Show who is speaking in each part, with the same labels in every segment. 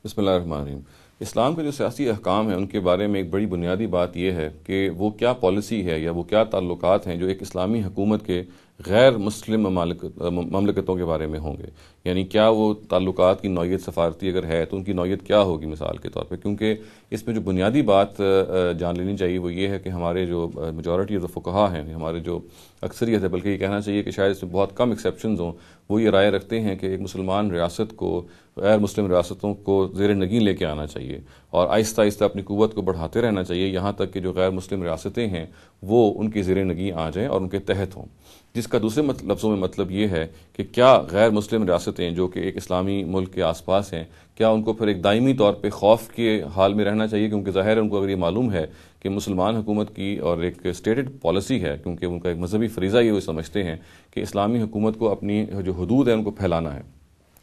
Speaker 1: بسم اللہ الرحمن الرحیم۔ اسلام کے جو سیاسی احکام ہیں ان کے بارے میں ایک بڑی بنیادی بات یہ ہے کہ وہ کیا پالیسی ہے یا وہ کیا تعلقات ہیں جو ایک اسلامی حکومت کے غیر مسلم مملکتوں کے بارے میں ہوں گے، یعنی کیا وہ تعلقات کی نوعیت سفارتی اگر ہے تو ان کی نوعیت کیا ہوگی مثال کے طور پہ، کیونکہ اس میں جو بنیادی بات جان لینی چاہیے وہ یہ ہے کہ ہمارے جو میجورٹی آف فقہا ہیں، ہمارے جو اکثریت ہے، بلکہ یہ کہنا چاہیے کہ شاید اس میں بہت کم ایکسیپشنز ہوں، وہ یہ رائے رکھتے ہیں کہ ایک مسلمان ریاست کو غیر مسلم ریاستوں کو زیر نگین لے کے آنا چاہیے اور آہستہ آہستہ اپنی قوت کو بڑھاتے رہنا چاہیے یہاں تک کہ جو غیر مسلم ریاستیں ہیں وہ ان کی زیر نگین آ جائیں اور ان کے تحت ہوں، جس کا دوسرے لفظوں میں مطلب یہ ہے کہ کیا غیر مسلم ریاستیں جو کہ ایک اسلامی ملک کے آس پاس ہیں، کیا ان کو پھر ایک دائمی طور پہ خوف کے حال میں رہنا چاہیے، کیونکہ ظاہر ہے ان کو اگر یہ معلوم ہے کہ مسلمان حکومت کی اور ایک اسٹیٹڈ پالیسی ہے، کیونکہ ان کا ایک مذہبی فریضہ یہ وہ سمجھتے ہیں کہ اسلامی حکومت کو اپنی جو حدود ہیں ان کو پھیلانا ہے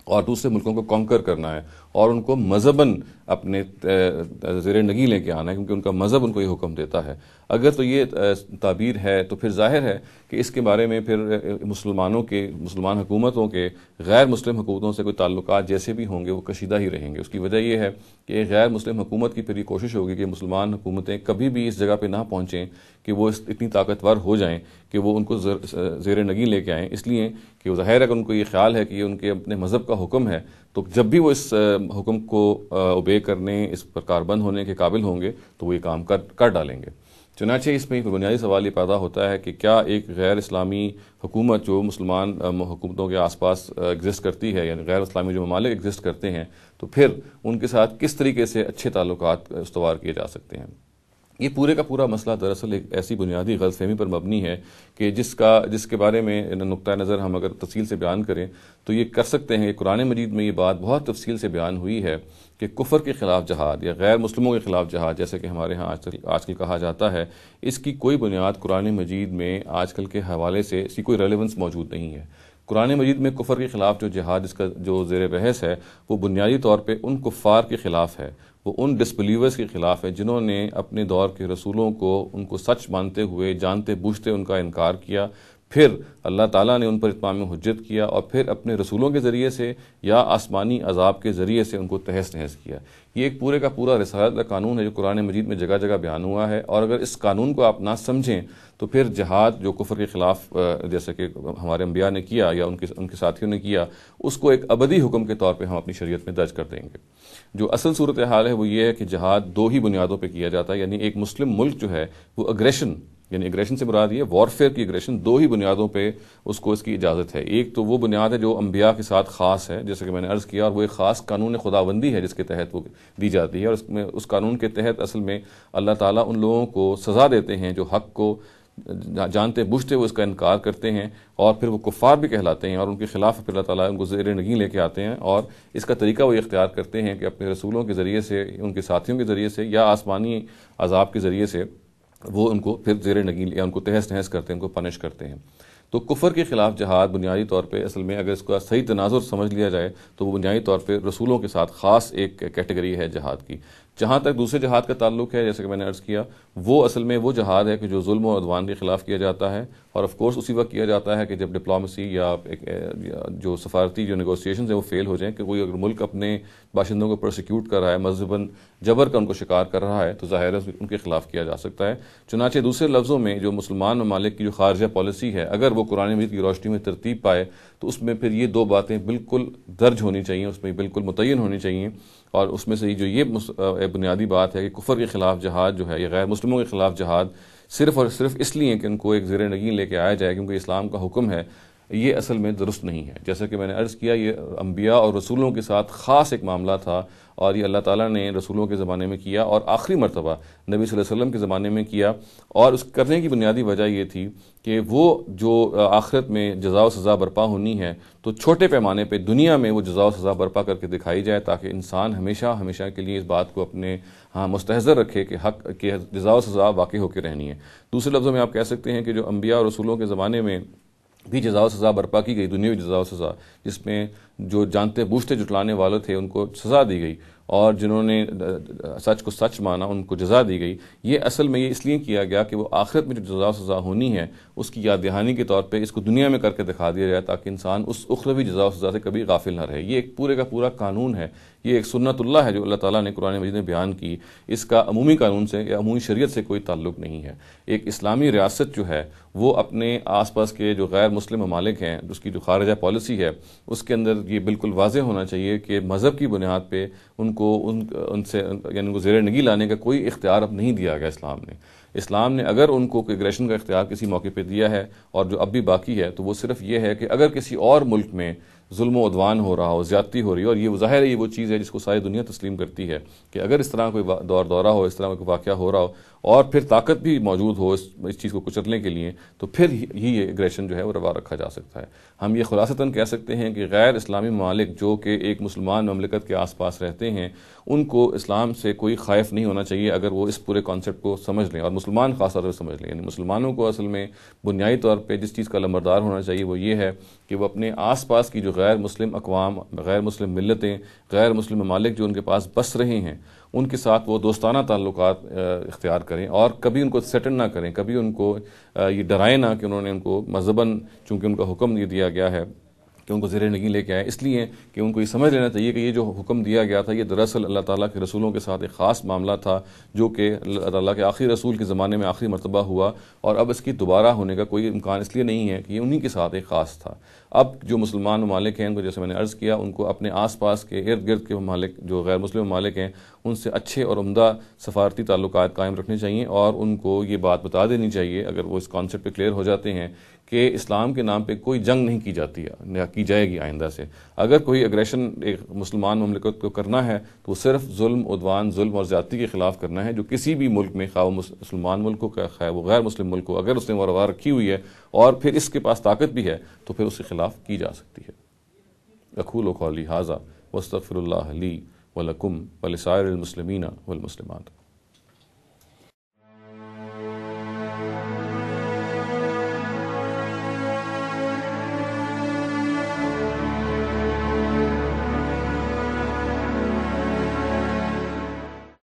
Speaker 1: اور دوسرے ملکوں کو کانکر کرنا ہے اور ان کو مذہباً اپنے زیر نگی لے کے آنا ہے، کیونکہ ان کا مذہب ان کو یہ حکم دیتا ہے۔ اگر تو یہ تعبیر ہے تو پھر ظاہر ہے کہ اس کے بارے میں پھر مسلمان حکومتوں کے غیر مسلم حکومتوں سے کوئی تعلقات جیسے بھی ہوں گے وہ کشیدہ ہی رہیں گے۔ اس کی وجہ یہ ہے کہ ایک غیر مسلم حکومت کی پھر یہ کوشش ہوگی کہ مسلمان حکومتیں کبھی بھی اس جگہ پہ نہ پہنچیں کہ وہ اتنی طاقتور ہو جائیں کہ وہ ان کو زیر نگین لے کے آئیں، اس لیے کہ وہ ظاہر ہے کہ ان کو یہ خیال ہے کہ یہ ان کے اپنے مذہب کا حکم ہے، تو جب بھی وہ اس حکم کو اوبے کرنے، اس پر کاربند ہونے کے قابل ہوں گے تو وہ یہ کام کر ڈالیں گے۔ چنانچہ اس میں ایک بنیادی سوال یہ پیدا ہوتا ہے کہ کیا ایک غیر اسلامی حکومت جو مسلمان حکومتوں کے آس پاس ایگزسٹ کرتی ہے، یعنی غیر اسلامی جو ممالک ایگزسٹ کرتے ہیں، تو پھر ان کے ساتھ کس طریقے سے اچھے تعلقات استوار کیے جا سکتے ہیں؟ یہ پورے کا پورا مسئلہ دراصل ایک ایسی بنیادی غلط فہمی پر مبنی ہے کہ جس کے بارے میں نقطہ نظر ہم اگر تفصیل سے بیان کریں تو یہ کر سکتے ہیں کہ قرآن مجید میں یہ بات بہت تفصیل سے بیان ہوئی ہے کہ کفر کے خلاف جہاد یا غیر مسلموں کے خلاف جہاد، جیسے کہ ہمارے ہاں آج کل کہا جاتا ہے، اس کی کوئی بنیاد قرآن مجید میں آج کل کے حوالے سے اس کی کوئی ریلیونس موجود نہیں ہے۔ قرآن مجید میں کفر کے خلاف جو جہاد اس کا جو زیر بحث ہے وہ بنیادی طور پہ ان کفار کے خلاف ہے، وہ ان ڈسبلیورز کے خلاف ہے جنہوں نے اپنے دور کے رسولوں کو ان کو سچ مانتے ہوئے جانتے بوجھتے ان کا انکار کیا، پھر اللہ تعالیٰ نے ان پر اتمام حجت کیا اور پھر اپنے رسولوں کے ذریعے سے یا آسمانی عذاب کے ذریعے سے ان کو تہس نہس کیا۔ یہ ایک پورے کا پورا رسالت کا قانون ہے جو قرآن مجید میں جگہ جگہ بیان ہوا ہے، اور اگر اس قانون کو آپ نہ سمجھیں تو پھر جہاد جو کفر کے خلاف جیسے کہ ہمارے انبیاء نے کیا یا ان کے ساتھیوں نے کیا، اس کو ایک ابدی حکم کے طور پہ ہم اپنی شریعت میں درج کر دیں گے۔ جو اصل صورتحال ہے وہ یہ ہے کہ جہاد دو ہی بنیادوں پہ کیا جاتا ہے، یعنی ایک مسلم ملک جو ہے وہ اگریشن، یعنی اگریشن سے مراد یہ وارفیئر کی اگریشن، دو ہی بنیادوں پہ اس کی اجازت ہے۔ ایک تو وہ بنیاد ہے جو انبیاء کے ساتھ خاص ہے، جیسے کہ میں نے عرض کیا، اور وہ ایک خاص قانون خداوندی ہے جس کے تحت وہ دی جاتی ہے، اور اس قانون کے تحت اصل میں اللہ تعالیٰ ان لوگوں کو سزا دیتے ہیں جو حق کو جانتے بوجھتے وہ اس کا انکار کرتے ہیں اور پھر وہ کفار بھی کہلاتے ہیں، اور ان کے خلاف پھر اللہ تعالیٰ ان کو زیر نگین لے کے آتے ہیں، اور اس کا طریقہ وہ اختیار کرتے ہیں کہ اپنے رسولوں کے ذریعے سے، ان کے ساتھیوں کے ذریعے سے یا آسمانی عذاب کے ذریعے سے وہ ان کو پھر زیر نگین یا ان کو تہس نہس کرتے ہیں، ان کو پنش کرتے ہیں۔ تو کفر کے خلاف جہاد بنیادی طور پہ اصل میں اگر اس کا صحیح تناظر سمجھ لیا جائے تو وہ بنیادی طور پہ رسولوں کے ساتھ خاص ایک کیٹیگری ہے جہاد کی۔ جہاں تک دوسرے جہاد کا تعلق ہے، جیسے کہ میں نے عرض کیا، وہ اصل میں وہ جہاد ہے کہ جو ظلم و عدوان کے خلاف کیا جاتا ہے، اور آف کورس اسی وقت کیا جاتا ہے کہ جب ڈپلومیسی یا جو سفارتی جو نیگوسیشنز ہیں وہ فیل ہو جائیں، کہ کوئی اگر ملک اپنے باشندوں کو پرسیکیوٹ کر رہا ہے، مذہباً جبر کا ان کو شکار کر رہا ہے، تو ظاہر ہے ان کے خلاف کیا جا سکتا ہے۔ چنانچہ دوسرے لفظوں میں جو مسلمان ممالک کی جو خارجہ پالیسی ہے، اگر وہ قرآن مجید کی روشنی میں ترتیب پائے تو اس میں پھر یہ دو باتیں بالکل درج ہونی چاہیے، اس میں بالکل متعین ہونی چاہیے، اور اس میں سے جو یہ بنیادی بات ہے کہ کفر کے خلاف جہاد جو ہے یا غیر مسلموں کے خلاف جہاد صرف اور صرف اس لیے کہ ان کو ایک زیر نگین لے کے آیا جائے کیونکہ اسلام کا حکم ہے، یہ اصل میں درست نہیں ہے۔ جیسا کہ میں نے عرض کیا، یہ انبیاء اور رسولوں کے ساتھ خاص ایک معاملہ تھا، اور یہ اللہ تعالیٰ نے رسولوں کے زمانے میں کیا اور آخری مرتبہ نبی صلی اللہ علیہ وسلم کے زمانے میں کیا، اور اس کرنے کی بنیادی وجہ یہ تھی کہ وہ جو آخرت میں جزا و سزا برپا ہونی ہے تو چھوٹے پیمانے پہ دنیا میں وہ جزا و سزا برپا کر کے دکھائی جائے، تاکہ انسان ہمیشہ ہمیشہ کے لیے اس بات کو اپنے مستحضر رکھے کہ حق کہ جزا و سزا واقع ہو کے رہنی ہے۔ دوسرے لفظوں میں آپ کہہ سکتے ہیں کہ جو انبیاء اور رسولوں کے زمانے میں بھی جزا و سزا برپا کی گئی، دنیاوی جزا و سزا، جس میں جو جانتے بوجھتے جٹلانے والے تھے ان کو سزا دی گئی، اور جنہوں نے سچ کو سچ مانا ان کو جزا دی گئی، یہ اصل میں یہ اس لیے کیا گیا کہ وہ آخرت میں جو جزا و سزا ہونی ہے اس کی یاد دہانی کے طور پہ اس کو دنیا میں کر کے دکھا دیا جائے تاکہ انسان اس اخروی جزا و سزا سے کبھی غافل نہ رہے۔ یہ ایک پورے کا پورا قانون ہے، یہ ایک سنت اللہ ہے جو اللہ تعالیٰ نے قرآن مجید میں بیان کی، اس کا عمومی قانون سے یا عمومی شریعت سے کوئی تعلق نہیں ہے۔ ایک اسلامی ریاست جو ہے وہ اپنے آس پاس کے جو غیر مسلم ممالک ہیں، اس کی جو خارجہ پالیسی ہے اس کے اندر یہ بالکل واضح ہونا چاہیے کہ مذہب کی بنیاد پہ ان کو ان سے یعنی ان کو زیر نگی لانے کا کوئی اختیار اب نہیں دیا گیا اسلام نے۔ اسلام نے اگر ان کو ایگریشن کا اختیار کسی موقع پہ دیا ہے اور جو اب بھی باقی ہے تو وہ صرف یہ ہے کہ اگر کسی اور ملک میں ظلم و عدوان ہو رہا ہو، زیادتی ہو رہی ہو، اور یہ ظاہر ہے یہ وہ چیز ہے جس کو ساری دنیا تسلیم کرتی ہے کہ اگر اس طرح کوئی دورہ ہو، اس طرح کوئی واقعہ ہو رہا ہو اور پھر طاقت بھی موجود ہو اس چیز کو کچلنے کے لیے، تو پھر ہی یہ ایگریشن جو ہے وہ روا رکھا جا سکتا ہے۔ ہم یہ خلاصتاً کہہ سکتے ہیں کہ غیر اسلامی ممالک جو کہ ایک مسلمان مملکت کے آس پاس رہتے ہیں ان کو اسلام سے کوئی خائف نہیں ہونا چاہیے اگر وہ اس پورے کانسیپٹ کو سمجھ لیں، اور مسلمان خاص طور سے سمجھ لیں۔ یعنی مسلمانوں کو اصل میں بنیادی طور پہ جس چیز کا لمبردار ہونا چاہیے وہ یہ ہے کہ وہ اپنے آس پاس کی جو غیر مسلم اقوام، غیر مسلم ملتیں، غیر مسلم ممالک جو ان کے پاس بس رہے ہیں ان کے ساتھ وہ دوستانہ تعلقات اختیار کریں اور کبھی ان کو سیٹن نہ کریں، کبھی ان کو یہ ڈرائیں نہ کہ انہوں نے ان کو مذہباً چونکہ ان کا حکم یہ دیا گیا ہے کہ ان کو زیر نگین لے کے آئے، اس لیے کہ ان کو یہ سمجھ لینا چاہیے کہ یہ جو حکم دیا گیا تھا یہ دراصل اللہ تعالیٰ کے رسولوں کے ساتھ ایک خاص معاملہ تھا جو کہ اللہ تعالیٰ کے آخری رسول کے زمانے میں آخری مرتبہ ہوا، اور اب اس کی دوبارہ ہونے کا کوئی امکان اس لیے نہیں ہے کہ یہ انہی کے ساتھ ایک خاص تھا۔ اب جو مسلمان ممالک ہیں ان کو، جیسے میں نے عرض کیا، ان کو اپنے آس پاس کے ارد گرد کے ممالک جو غیر مسلم ممالک ہیں ان سے اچھے اور عمدہ سفارتی تعلقات قائم رکھنے چاہیے، اور ان کو یہ بات بتا دینی چاہیے اگر وہ اس کانسیپٹ پہ کلیئر ہو جاتے ہیں کہ اسلام کے نام پہ کوئی جنگ نہیں کی جاتی ہے، نہ کی جائے گی آئندہ سے۔ اگر کوئی اگریشن ایک مسلمان مملکت کو کرنا ہے تو صرف ظلم، عدوان، ظلم اور زیادتی کے خلاف کرنا ہے، جو کسی بھی ملک میں، خواہ وہ مسلمان ملک ہو خواہ وہ غیر مسلم ملک ہو، اگر اس نے وہ روا رکھی ہوئی ہے اور پھر اس کے پاس طاقت بھی ہے تو پھر اس کے خلاف کی جا سکتی ہے۔ اقول قولی ھذا واستغفر اللہ لی ولکم ولسائر المسلمین والمسلمات۔